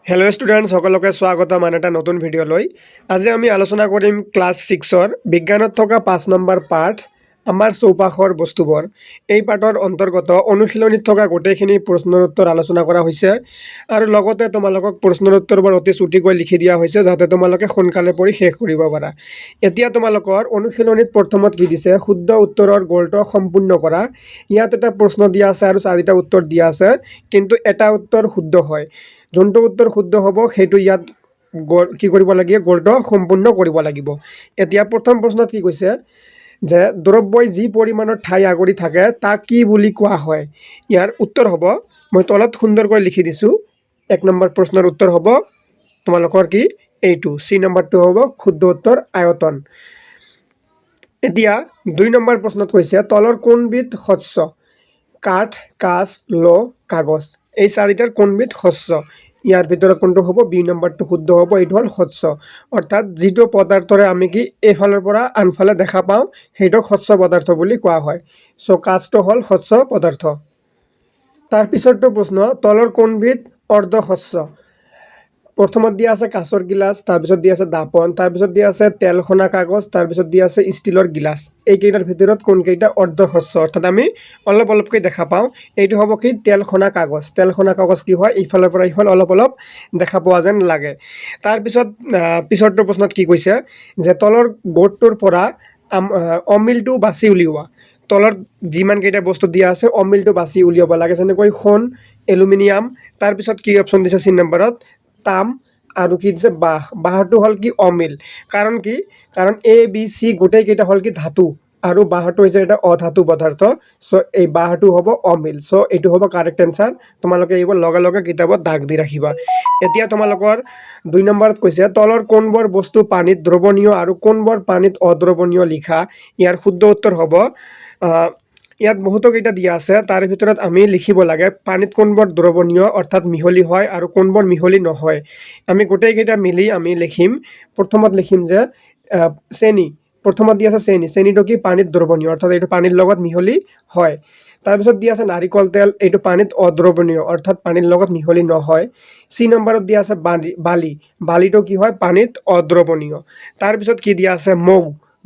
Hello' students সকলোকে স্বাগতম আন এটা নতুন ভিডিঅ'লৈ। আজি আমি আলোচনা কৰিম ক্লাছ 6-ৰ বিজ্ঞানত থকা 5 নম্বৰ পাঠ আমাৰ চৌপাশৰ বস্তুবোৰ। এই পাঠৰ অন্তৰ্গত অনুশীলনীত থকা গোটেইখিনি প্ৰশ্নৰ উত্তৰ আলোচনা কৰা হৈছে আৰু লগতে তোমালোকক প্ৰশ্নৰ উত্তৰবোৰ অতি চুটিকৈ লিখি দিয়া হৈছে যাতে তোমালোকে সোনকালে পঢ়ি শেষ কৰিব পাৰা। এতিয়া তোমালোকৰ অনুশীলনীত প্ৰথমত কি দিছে, শুদ্ধ উত্তৰৰ গ'লটো সম্পূৰ্ণ কৰা। ইয়াত এটা প্ৰশ্ন দিয়া আছে আৰু 4টা উত্তৰ দিয়া আছে, কিন্তু এটা উত্তৰ শুদ্ধ হয়। যোনটো উত্তৰ শুদ্ধ হ'ব সেইটো ইয়াত কি কৰিব লাগিব, গ'লটো সম্পূৰ্ণ কৰিব লাগিব। এতিয়া প্ৰথম প্ৰশ্নত কি কৈছে যে দ্ৰব্যই যি পৰিমাণৰ ঠাই আগুৰি থাকে তাক কি বুলি কোৱা হয়। ইয়াৰ উত্তৰ হ'ব, মই তলত সুন্দৰকৈ লিখি দিছোঁ। 1 নম্বৰ প্ৰশ্নৰ উত্তৰ হ'ব তোমালোকৰ কি এইটো, চি নম্বৰটো হ'ব শুদ্ধ উত্তৰ আয়তন। এতিয়া 2 নম্বৰ প্ৰশ্নত কৈছে তলৰ কোনবিধ শস্য, কাঠ, কাঁচ, লো, কাগজ, এই 4টাৰ কোনবিধ শস্য। ইয়াৰ ভিতৰত কোনটো হ'ব, বি নম্বৰটো শুদ্ধ হ'ব, এইটো হ'ল শস্য। অৰ্থাৎ যিটো পদাৰ্থৰে আমি কি এইফালৰ পৰা আনফালে দেখা পাওঁ সেইটোক শস্য পদাৰ্থ বুলি কোৱা হয়। চ' কাঁচটো হ'ল শস্য পদাৰ্থ। তাৰপিছৰটো প্ৰশ্ন, তলৰ কোনবিধ অৰ্ধ শস্য। প্ৰথমত দিয়া আছে কাঁচৰ গিলাচ, তাৰপিছত দিয়া আছে দাপন, তাৰপিছত দিয়া আছে তেল সনা কাগজ, তাৰপিছত দিয়া আছে ষ্টীলৰ গিলাচ। এইকেইটাৰ ভিতৰত কোনকেইটা অৰ্ধ শস্য, অৰ্থাৎ আমি অলপ অলপকৈ দেখা পাওঁ। এইটো হ'ব কি তেল সনা কাগজ। তেল সনা কাগজ কি হয়, ইফালৰ পৰা ইফাল অলপ অলপ দেখা পোৱা যেন লাগে। তাৰপিছত পিছৰটো প্ৰশ্নত কি কৈছে যে তলৰ গোটটোৰ পৰা অমিলটো বাছি উলিওৱা। তলত যিমানকেইটা বস্তু দিয়া আছে অমিলটো বাছি উলিয়াব লাগে, যেনেকৈ সোণ, এলুমিনিয়াম, তাৰপিছত কি অপশ্যন দিছে চি নম্বৰত তাম, আৰু কি দিছে বাঁহ। বাঁহটো হ'ল কি অমিল। কাৰণ কি, কাৰণ এ বি চি গোটেইকেইটা হ'ল কি ধাতু আৰু বাঁহটো হৈছে এটা অধাতু পদাৰ্থ। চ' এই বাঁহটো হ'ব অমিল। চ' এইটো হ'ব কাৰেক্ট এনচাৰ। তোমালোকে এইবোৰ লগে লগে কিতাপত দাগ দি ৰাখিবা। এতিয়া তোমালোকৰ 2 নম্বৰত কৈছে তলৰ কোনবোৰ বস্তু পানীত দ্ৰৱণীয় আৰু কোনবোৰ পানীত অদ্ৰৱণীয় লিখা। ইয়াৰ শুদ্ধ উত্তৰ হ'ব, ইয়াত বহুতো কেইটা দিয়া আছে, তাৰ ভিতৰত আমি লিখিব লাগে পানীত কোনবোৰ দ্ৰৱণীয় অৰ্থাৎ মিহলি হয় আৰু কোনবোৰ মিহলি নহয়। আমি গোটেইকেইটা মিলি আমি লিখিম। প্ৰথমত লিখিম যে চেনি, প্ৰথমত দিয়া আছে চেনি। চেনিটো কি পানীত দ্ৰৱণীয়, অৰ্থাৎ এইটো পানীৰ লগত মিহলি হয়। তাৰপিছত দিয়া আছে নাৰিকল তেল, এইটো পানীত অদ্ৰৱণীয়, অৰ্থাৎ পানীৰ লগত মিহলি নহয়। চি নম্বৰত দিয়া আছে বালি, বালিটো কি হয় পানীত অদ্ৰৱণীয়। তাৰপিছত কি দিয়া আছে মৌ,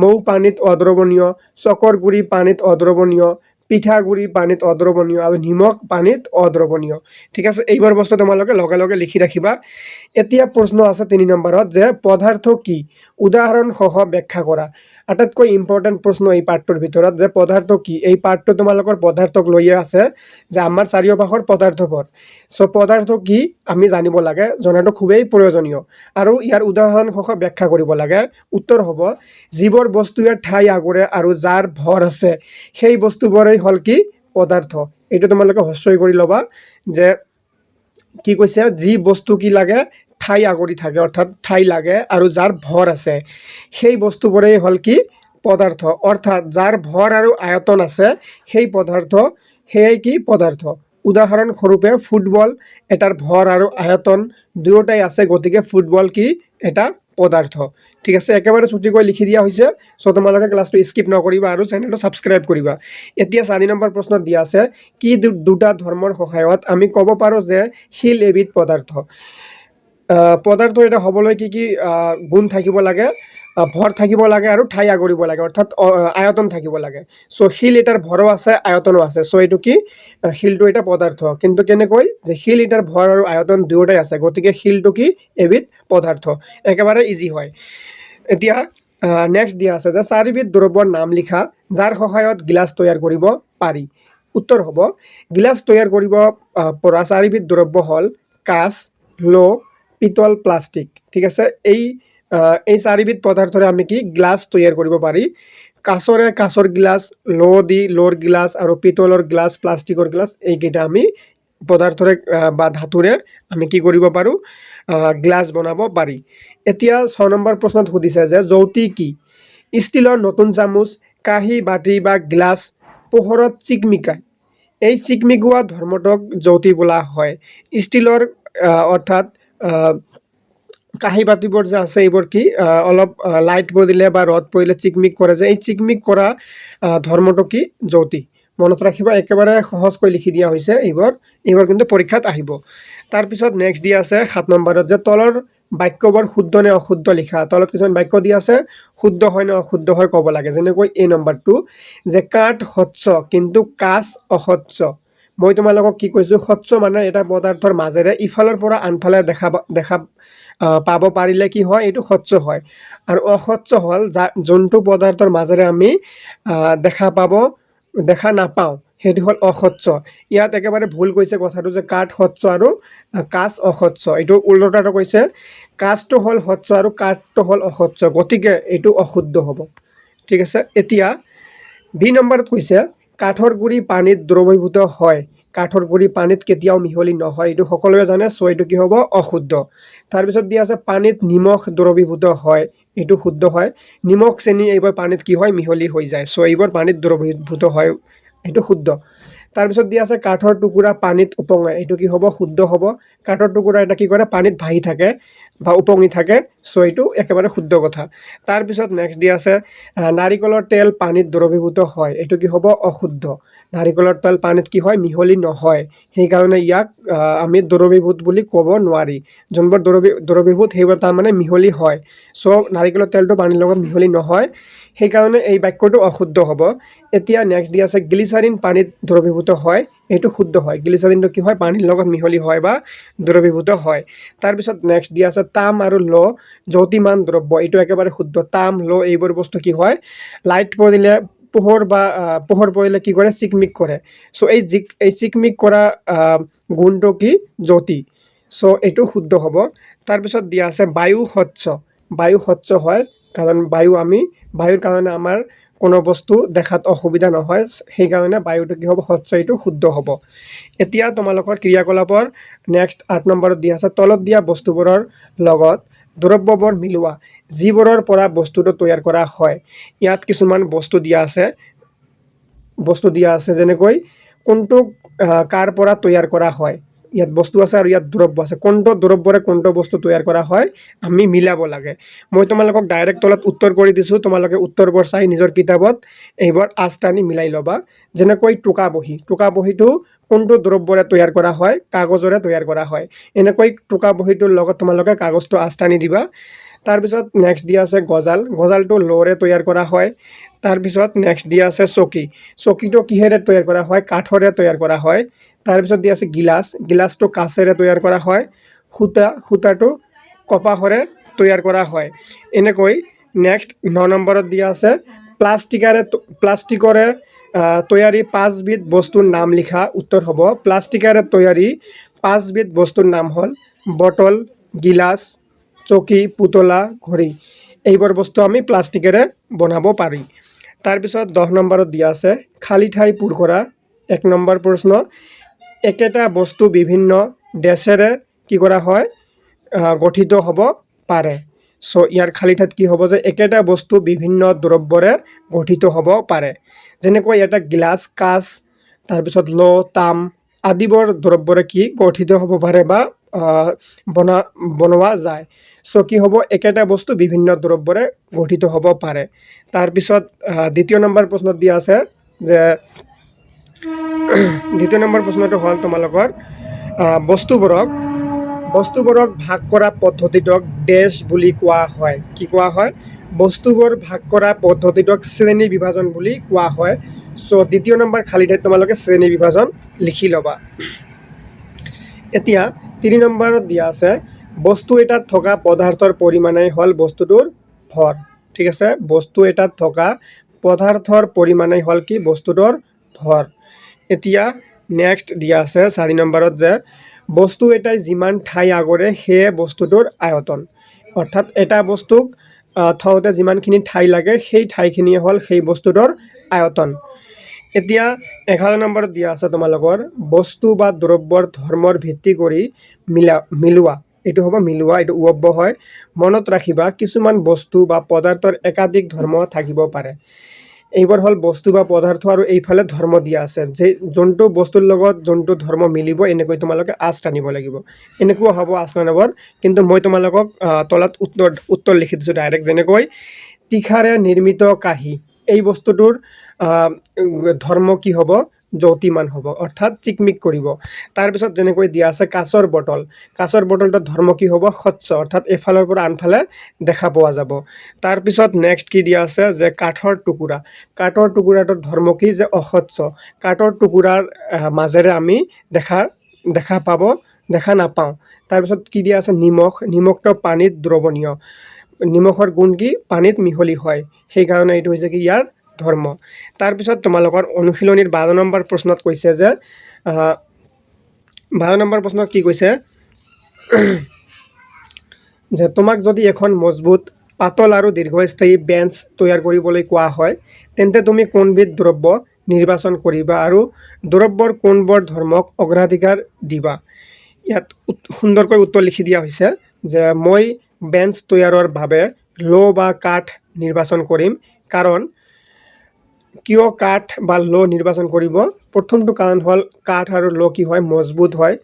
মৌ পানীত অদ্ৰৱণীয়। চকৰ গুড়ি পানীত অদ্ৰৱণীয়। পিঠাগুড়ি পানীত অদ্ৰৱণীয় আৰু নিমখ পানীত অদ্ৰৱণীয়। ঠিক আছে, এইবোৰ বস্তু তোমালোকে লগে লগে লিখি ৰাখিবা। এতিয়া প্ৰশ্ন আছে 3 নম্বৰত যে পদাৰ্থ কি, উদাহৰণসহ ব্যাখ্যা কৰা। আটাইতকৈ ইম্পৰ্টেণ্ট প্ৰশ্ন এই পাঠটোৰ ভিতৰত যে পদাৰ্থ কি। এই পাঠটো তোমালোকৰ পদাৰ্থক লৈয়ে আছে যে আমাৰ চাৰিওপাশৰ পদাৰ্থবোৰ। চ' পদাৰ্থ কি আমি জানিব লাগে, জনাটো খুবেই প্ৰয়োজনীয় আৰু ইয়াৰ উদাহৰণসহ ব্যাখ্যা কৰিব লাগে। উত্তৰ হ'ব যিবোৰ বস্তুৱে ঠাই আগুৰে আৰু যাৰ ভৰ আছে সেই বস্তুবোৰেই হ'ল কি পদাৰ্থ। এইটো তোমালোকে হস্ৰই কৰি ল'বা যে কি কৈছে, যি বস্তু কি লাগে ঠাই আগুৰি থাকে, অৰ্থাৎ ঠাই লাগে আৰু যাৰ ভৰ আছে সেই বস্তুবোৰেই হ'ল কি পদাৰ্থ। অৰ্থাৎ যাৰ ভৰ আৰু আয়তন আছে সেই পদাৰ্থ, সেয়াই কি পদাৰ্থ। উদাহৰণস্বৰূপে ফুটবল, এটাৰ ভৰ আৰু আয়তন দুয়োটাই আছে, গতিকে ফুটবল কি এটা পদাৰ্থ। ঠিক আছে, একেবাৰে চুটিকৈ লিখি দিয়া হৈছে। চ' তোমালোকে ক্লাছটো স্কিপ নকৰিবা আৰু চেনেলটো ছাবস্ক্ৰাইব কৰিবা। এতিয়া 4 নম্বৰ প্ৰশ্নত দিয়া আছে কি দুটা ধৰ্মৰ সহায়ত আমি ক'ব পাৰোঁ যে শিল এবিধ পদাৰ্থ। পদাৰ্থ এটা হ'বলৈ কি কি গুণ থাকিব লাগে, ভৰ থাকিব লাগে আৰু ঠাই আগুৰিব লাগে, অৰ্থাৎ আয়তন থাকিব লাগে। চ' শিল এটাৰ ভৰো আছে আয়তনো আছে। চ' এইটো কি শিলটো এটা পদাৰ্থ। কিন্তু কেনেকৈ, যে শিল এটাৰ ভৰ আৰু আয়তন দুয়োটাই আছে, গতিকে শিলটো কি এবিধ পদাৰ্থ। একেবাৰে ইজি হয়। এতিয়া নেক্সট দিয়া আছে যে 4বিধ দ্ৰব্যৰ নাম লিখা যাৰ সহায়ত গিলাচ তৈয়াৰ কৰিব পাৰি। উত্তৰ হ'ব গিলাচ তৈয়াৰ কৰিব পৰা 4বিধ দ্ৰব্য হ'ল কাঁচ, লো, পিতল, প্লাষ্টিক। ঠিক আছে, এই 4বিধ পদাৰ্থৰে আমি কি গ্লাছ তৈয়াৰ কৰিব পাৰি। কাঁচৰে কাঁচৰ গিলাচ, লোৰ গিলাচ আৰু পিতলৰ গিলাচ, প্লাষ্টিকৰ গিলাচ, এইকেইটা আমি পদাৰ্থৰে বা ধাতুৰে আমি কি কৰিব পাৰোঁ, গ্লাছ বনাব পাৰি। এতিয়া 6 নম্বৰ প্ৰশ্নত সুধিছে যে যৌতি কি। ষ্টীলৰ নতুন চামুচ, কাঁহী, বাতি বা গ্লাছ পোহৰত চিকমিকায়। এই চিকমিকোৱা ধৰ্মটোক যৌতি বোলা হয়। ষ্টীলৰ অৰ্থাৎ কাঁহী বাতিবোৰ যে আছে এইবোৰ কি অলপ লাইট পৰিলে বা ৰদ পৰিলে চিকমিক কৰে, যে এই চিকমিক কৰা ধৰ্মটো কি যৌতি। মনত ৰাখিবা, একেবাৰে সহজকৈ লিখি দিয়া হৈছে এইবোৰ কিন্তু পৰীক্ষাত আহিব। তাৰপিছত নেক্সট দি আছে 7 নম্বৰত যে তলৰ বাক্যবোৰ শুদ্ধ নে অশুদ্ধ লিখা। তলত কিছুমান বাক্য দি আছে, শুদ্ধ হয় নে অশুদ্ধ হয় ক'ব লাগে। যেনেকৈ এই নম্বৰটো যে কাঠ স্বচ্ছ কিন্তু কাঁচ অস্বচ্ছ। মই তোমালোকক কি কৈছোঁ, স্বচ্ছ মানে এটা পদাৰ্থৰ মাজেৰে ইফালৰ পৰা আনফালে দেখা পাব পাৰিলে কি হয়, এইটো স্বচ্ছ হয়। আৰু অস্বচ্ছ হ'ল যোনটো পদাৰ্থৰ মাজেৰে আমি দেখা নাপাওঁ, সেইটো হ'ল অস্বচ্ছ। ইয়াত একেবাৰে ভুল কৈছে কথাটো যে কাঠ স্বচ্ছ আৰু কাঁচ অস্বচ্ছ। এইটো উল্টাটো কৈছে, কাঁচটো হ'ল স্বচ্ছ আৰু কাঠটো হ'ল অস্বচ্ছ, গতিকে এইটো অশুদ্ধ হ'ব। ঠিক আছে। এতিয়া বি নম্বৰত কৈছে কাঠৰ গুড়ি পানীত দ্ৰৱীভূত হয়। কাঠৰ গুড়ি পানীত কেতিয়াও মিহলি নহয়, এইটো সকলোৱে জানে। চ' এইটো কি হ'ব, অশুদ্ধ। তাৰপিছত দিয়া আছে পানীত নিমখ দ্ৰৱীভূত হয়, এইটো শুদ্ধ হয়। নিমখ চেনি এইবোৰ পানীত কি হয়, মিহলি হৈ যায়। চ' এইবোৰ পানীত দ্ৰৱীভূত হয়, এইটো শুদ্ধ। তাৰপিছত দিয়া আছে কাঠৰ টুকুৰা পানীত উপঙে, এইটো কি হ'ব, শুদ্ধ হ'ব। কাঠৰ টুকুৰা এটা কি কৰে, পানীত ভাহি থাকে বা উপঙি থাকে। চ' এইটো একেবাৰে শুদ্ধ কথা। তাৰপিছত নেক্সট দিয়া আছে নাৰিকলৰ তেল পানীত দ্ৰৱীভূত হয়, এইটো কি হ'ব, অশুদ্ধ। নাৰিকলৰ তেল পানীত কি হয়, মিহলি নহয়, সেইকাৰণে ইয়াক আমি দ্ৰৱীভূত বুলি ক'ব নোৱাৰি। যোনবোৰ দ্ৰৱীভূত সেইবোৰ তাৰমানে মিহলি হয়। চ' নাৰিকলৰ তেলটো পানীৰ লগত মিহলি নহয়, সেইকাৰণে এই বাক্যটো অশুদ্ধ হ'ব। এতিয়া নেক্সট দি আছে গ্লিচাৰিন পানীত দ্ৰৱীভূত হয়, এইটো শুদ্ধ হয়। গ্লিচাৰিনটো কি হয়, পানীৰ লগত মিহলি হয় বা দ্ৰৱীভূত হয়। তাৰপিছত নেক্সট দি আছে তাম আৰু ল জ্যোতিমান দ্ৰব্য, এইটো একেবাৰে শুদ্ধ। তাম ল এইবোৰ বস্তু কি হয়, লাইট পৰিলে পোহৰ পৰিলে কি কৰে, চিকমিক কৰে। চ' এই চিকমিক কৰা গুণটো কি, জ্যোতি। চ' এইটো শুদ্ধ হ'ব। তাৰপিছত দিয়া আছে বায়ু স্বচ্ছ। বায়ু স্বচ্ছ হয় কাৰণ বায়ুৰ কাৰণে আমাৰ কোনো বস্তু দেখাত অসুবিধা নহয়, সেইকাৰণে বায়ুটো কি হ'ব, স্বচ্ছ, এইটো শুদ্ধ হ'ব। এতিয়া তোমালোকৰ ক্ৰিয়াকলাপৰ নেক্সট 8 নম্বৰত দিয়া আছে তলত দিয়া বস্তুবোৰৰ লগত দ্ৰব্যবোৰ মিলোৱা যিবোৰৰ পৰা বস্তুটো তৈয়াৰ কৰা হয়। ইয়াত কিছুমান বস্তু দিয়া আছে যেনেকৈ কোনটো কাৰ পৰা তৈয়াৰ কৰা হয়। ইয়াত বস্তু আছে আৰু ইয়াত দ্ৰব্য আছে, কোনটো দ্ৰব্যৰে কোনটো বস্তু তৈয়াৰ কৰা হয় আমি মিলাব লাগে। মই তোমালোকক ডাইৰেক্ট তলত উত্তৰ কৰি দিছোঁ, তোমালোকে উত্তৰবোৰ চাই নিজৰ কিতাপত এইবোৰ আঁচ টানি মিলাই ল'বা। যেনেকৈ টোকা বহীটো কোনটো দ্ৰব্যৰে তৈয়াৰ কৰা হয়, কাগজৰে তৈয়াৰ কৰা হয়। এনেকৈ টোকা বহীটোৰ লগত তোমালোকে কাগজটো আঁচ টানি দিবা। তাৰপিছত নেক্সট দিয়া আছে গজালটো লৰে তৈয়াৰ কৰা হয়। তাৰপিছত নেক্সট দিয়া আছে চকীটো কিহেৰে তৈয়াৰ কৰা হয়, কাঠৰে তৈয়াৰ কৰা হয়। তাৰপিছত দিয়া আছে গিলাচটো কাঁচেৰে তৈয়াৰ কৰা হয়। সূতাটো কপাহৰে তৈয়াৰ কৰা হয়। এনেকৈ নেক্সট 9 নম্বৰত দিয়া আছে প্লাষ্টিকৰে তৈয়াৰী 5বিধ বস্তুৰ নাম লিখা। উত্তৰ হ'ব প্লাষ্টিকেৰে তৈয়াৰী 5বিধ বস্তুৰ নাম হ'ল বটল, গিলাচ, চকী, পুতলা, ঘড়ী। এইবোৰ বস্তু আমি প্লাষ্টিকেৰে বনাব পাৰি। তাৰপিছত 10 নম্বৰত দিয়া আছে খালী ঠাই পূৰ কৰা। 1 নম্বৰ প্ৰশ্ন, একেটা বস্তু বিভিন্ন ডেছেৰে কি কৰা হয়, গঠিত হ'ব পাৰে। চ' ইয়াৰ খালী ঠাইত কি হ'ব যে একেটা বস্তু বিভিন্ন দ্ৰব্যৰে গঠিত হ'ব পাৰে। যেনেকৈ এটা গিলাচ, কাঁচ, তাৰপিছত তাম আদিবোৰ দ্ৰব্যৰে কি গঠিত হ'ব পাৰে বা বনোৱা যায়। চ' কি হ'ব, একেটা বস্তু বিভিন্ন দ্ৰব্যৰে গঠিত হ'ব পাৰে। তাৰপিছত 2 নম্বৰ প্ৰশ্নত দিয়া আছে যে 2 নম্বৰ প্ৰশ্নটো হ'ল তোমালোকৰ বস্তুবোৰক ভাগ কৰা পদ্ধতিটোক ডেছ বুলি কোৱা হয়। কি কোৱা হয়, বস্তুবোৰ ভাগ কৰা পদ্ধতিটোক শ্ৰেণী বিভাজন বুলি কোৱা হয়। চ' 2 নম্বৰ খালী ঠাইত তোমালোকে শ্ৰেণী বিভাজন লিখি ল'বা। এতিয়া 3 নম্বৰত দিয়া আছে বস্তু এটাত থকা পদাৰ্থৰ পৰিমাণেই হ'ল বস্তুটোৰ ভৰ। ঠিক আছে, বস্তু এটাত থকা পদাৰ্থৰ পৰিমাণেই হ'ল কি, বস্তুটোৰ ভৰ। এতিয়া নেক্সট দিয়া আছে 4 নম্বৰত যে বস্তু এটাই যিমান ঠাই আগৰে সেয়ে বস্তুটোৰ আয়তন। অৰ্থাৎ এটা বস্তুক থওঁতে যিমানখিনি ঠাই লাগে সেই ঠাইখিনিয়ে হ'ল সেই বস্তুটোৰ আয়তন। এতিয়া 11 নম্বৰত দিয়া আছে তোমালোকৰ বস্তু বা দ্ৰব্যৰ ধৰ্মৰ ভিত্তি কৰি মিলোৱা। এইটো হ'ব মিলোৱা, এইটো উব্য হয়। মনত ৰাখিবা কিছুমান বস্তু বা পদাৰ্থৰ একাধিক ধৰ্ম থাকিব পাৰে। এইবোৰ হ'ল বস্তু বা পদাৰ্থ আৰু এইফালে ধৰ্ম দিয়া আছে, যে যোনটো বস্তুৰ লগত যোনটো ধৰ্ম মিলিব এনেকৈ তোমালোকে আঁচ টানিব লাগিব। এনেকুৱা হ'ব আঁচ টানিবৰ, কিন্তু মই তোমালোকক তলত উত্তৰ লিখি দিছোঁ ডাইৰেক্ট। যেনেকৈ তীখাৰে নিৰ্মিত কাঁহী, এই বস্তুটোৰ ধৰ্ম কি হ'ব, জ্যোতিমান হ'ব অৰ্থাৎ চিকমিক কৰিব। তাৰপিছত যেনেকৈ দিয়া আছে কাঁচৰ বটলটোৰ ধৰ্ম কি হ'ব স্বচ্ছ অৰ্থাৎ এফালৰ পৰা আনফালে দেখা পোৱা যাব। তাৰপিছত নেক্সট কি দিয়া আছে যে কাঠৰ টুকুৰাটোৰ ধৰ্ম কি যে অস্বচ্ছ, কাঠৰ টুকুৰাৰ মাজেৰে আমি দেখা নাপাওঁ। তাৰপিছত কি দিয়া আছে নিমখটো পানীত দ্ৰৱণীয়, নিমখৰ গুণ কি পানীত মিহলি হয়, সেইকাৰণে এইটো হৈছে কি ইয়াৰ ধৰ্ম। তাৰপিছত তোমালোকৰ অনুশীলনীৰ 12 নম্বৰ প্ৰশ্নত কৈছে যে 12 নম্বৰ প্ৰশ্নত কি কৈছে যে তোমাক যদি এখন মজবুত পাতল আৰু দীৰ্ঘস্থায়ী বেঞ্চ তৈয়াৰ কৰিবলৈ কোৱা হয় তেন্তে তুমি কোনবিধ দ্ৰব্য নিৰ্বাচন কৰিবা আৰু দ্ৰব্যৰ কোনবোৰ ধৰ্মক অগ্ৰাধিকাৰ দিবা। ইয়াত সুন্দৰকৈ উত্তৰ লিখি দিয়া হৈছে যে মই বেঞ্চ তৈয়াৰৰ বাবে লো বা কাঠ নিৰ্বাচন কৰিম। কাৰণ কিয় কাঠ বা লো নিৰ্বাচন কৰিব? প্ৰথমটো কাৰণ হ'ল কাঠ আৰু লো কি হয় মজবুত হয়।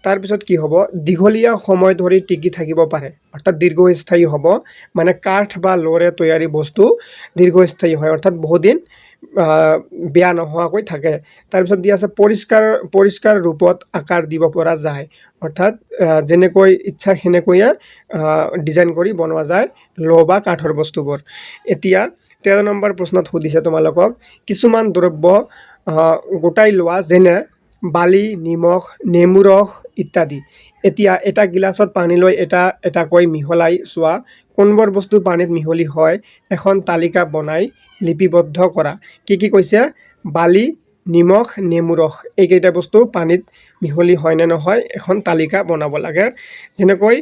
তাৰপিছত কি হ'ব দীঘলীয়া সময় ধৰি টিকি থাকিব পাৰে অৰ্থাৎ দীৰ্ঘস্থায়ী হ'ব, মানে কাঠ বা লোৰে তৈয়াৰী বস্তু দীৰ্ঘস্থায়ী হয় অৰ্থাৎ বহুদিন বেয়া নোহোৱাকৈ থাকে। তাৰপিছত দিয়া আছে পৰিষ্কাৰ ৰূপত আকাৰ দিব পৰা যায় অৰ্থাৎ যেনেকৈ ইচ্ছা সেনেকৈয়ে ডিজাইন কৰি বনোৱা যায় লো বা কাঠৰ বস্তুবোৰ। এতিয়া 13 নম্বৰ প্ৰশ্নত সুধিছে তোমালোকক কিছুমান দ্ৰব্য গোটাই লোৱা যেনে বালি, নিমখ, নেমু ৰস ইত্যাদি। এতিয়া এটা গিলাচত পানী লৈ এটাকৈ মিহলাই চোৱা কোনবোৰ বস্তু পানীত মিহলি হয় এখন তালিকা বনাই লিপিবদ্ধ কৰা। কি কৈছে বালি, নিমখ, নেমু ৰস এইকেইটা বস্তু পানীত মিহলি হয় নে নহয় এখন তালিকা বনাব লাগে। যেনেকৈ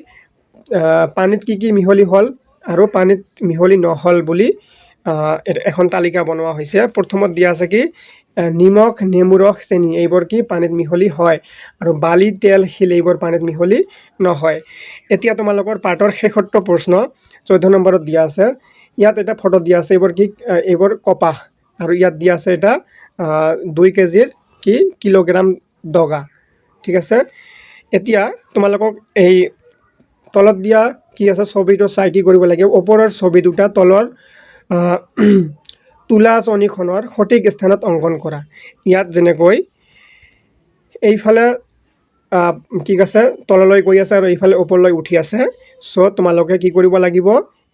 পানীত কি মিহলি হ'ল আৰু পানীত মিহলি নহ'ল বুলি এখন তালিকা বনোৱা হৈছে। প্ৰথমত দিয়া আছে কি নিমখ, নেমু ৰস, চেনি এইবোৰ কি পানীত মিহলি হয় আৰু বালি, তেল, শিল এইবোৰ পানীত মিহলি নহয়। এতিয়া তোমালোকৰ পাঠৰ শেষৰটো প্ৰশ্ন 14 নম্বৰত দিয়া আছে। ইয়াত এটা ফটো দিয়া আছে, এইবোৰ কপাহ আৰু ইয়াত দিয়া আছে এটা 2 কেজিৰ কিলোগ্ৰাম দগা। ঠিক আছে, এতিয়া তোমালোকক এই তলত দিয়া কি আছে ছবিটো চাই কি কৰিব লাগে ওপৰৰ ছবি দুটা তলৰ তুলা চনিখনৰ সঠিক স্থানত অংকন কৰা। ইয়াত যেনেকৈ এইফালে কি আছে তললৈ গৈ আছে আৰু এইফালে ওপৰলৈ উঠি আছে। চ' তোমালোকে কি কৰিব লাগিব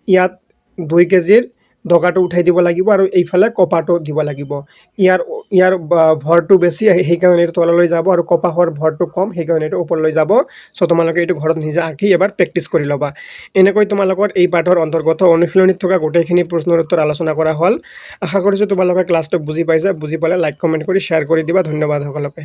ইয়াত 2 কেজিৰ দগাটো উঠাই দিব লাগিব আৰু এইফালে কপাহটো দিব লাগিব। ইয়াৰ ভৰটো বেছি সেইকাৰণে এইটো তললৈ যাব আৰু কপাহৰ ভৰটো কম সেইকাৰণে এইটো ওপৰলৈ যাব। চ' তোমালোকে এইটো ঘৰত নিজে আঁকি এবাৰ প্ৰেক্টিছ কৰি ল'বা। এনেকৈ তোমালোকৰ এই পাঠৰ অন্তৰ্গত অনুশীলনীত থকা গোটেইখিনি প্ৰশ্নৰ উত্তৰ আলোচনা কৰা হ'ল। আশা কৰিছোঁ তোমালোকে ক্লাছটো বুজি পাইছা। বুজি পালে লাইক কমেণ্ট কৰি শ্বেয়াৰ কৰি দিবা। ধন্যবাদ সকলোকে।